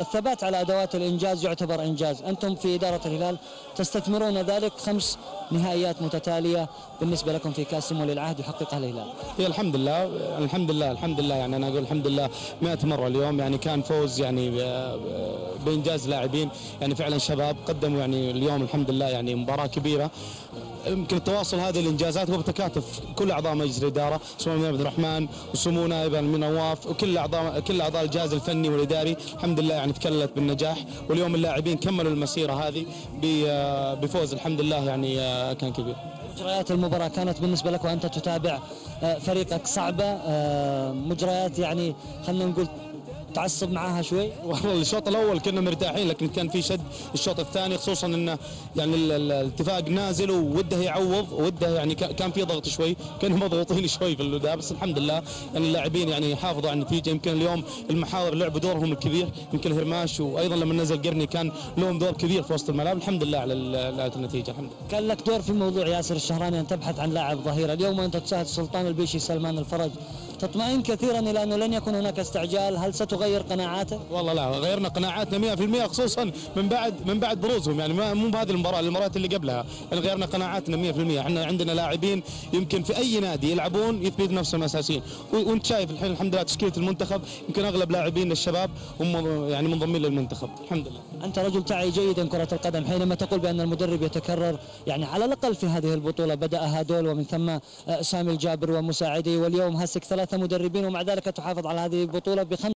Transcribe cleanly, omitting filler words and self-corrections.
الثبات على أدوات الإنجاز يعتبر إنجاز. أنتم في إدارة الهلال تستثمرون ذلك، 5 نهائيات متتالية بالنسبة لكم في كأس ولي العهد يحققها الهلال. هي الحمد لله الحمد لله يعني أنا أقول الحمد لله 100 مرة. اليوم يعني كان فوز يعني بإنجاز لاعبين يعني فعلا شباب قدموا يعني اليوم الحمد لله يعني مباراة كبيرة. يمكن التواصل هذه الانجازات هو بتكاتف كل اعضاء مجلس الاداره، سمو عبد الرحمن وسمو نائب من نواف وكل اعضاء الجهاز الفني والاداري، الحمد لله يعني تكللت بالنجاح. واليوم اللاعبين كملوا المسيره هذه بفوز الحمد لله يعني كان كبير. مجريات المباراه كانت بالنسبه لك وانت تتابع فريقك صعبه، مجريات يعني خلينا نقول تعصب معاها شوي؟ والله الشوط الاول كنا مرتاحين، لكن كان في شد الشوط الثاني، خصوصا انه يعني الاتفاق نازل ووده يعوض ووده يعني كان في ضغط شوي، كانوا مضغوطين شوي في البدايه، بس الحمد لله يعني اللاعبين يعني حافظوا على النتيجه. يمكن اليوم المحاور لعبوا دورهم الكبير، يمكن هرماش وايضا لما نزل قرني كان لهم دور كبير في وسط الملعب. الحمد لله على النتيجه الحمد لله. كان لك دور في الموضوع ياسر الشهراني ان تبحث عن لاعب ظهير، اليوم وانت تساعد سلطان البيشي سلمان الفرج، تطمئن كثيرا الى انه لن يكون هناك استعجال، هل ستغير قناعاتك؟ والله لا، غيرنا قناعاتنا 100%، خصوصا من بعد بروزهم، يعني مو بهذه المباريات اللي قبلها، يعني غيرنا قناعاتنا 100%. احنا عندنا لاعبين يمكن في اي نادي يلعبون يثبت نفسهم اساسيين، وانت شايف الحين الحمد لله تشكيله المنتخب يمكن اغلب لاعبين الشباب هم يعني منضمين للمنتخب الحمد لله. انت رجل تعي جيدا كره القدم، حينما تقول بان المدرب يتكرر يعني على الاقل في هذه البطوله بداها دول ومن ثم سامي الجابر ومساعديه، واليوم هسك 3 مدربين ومع ذلك تحافظ على هذه البطوله ب5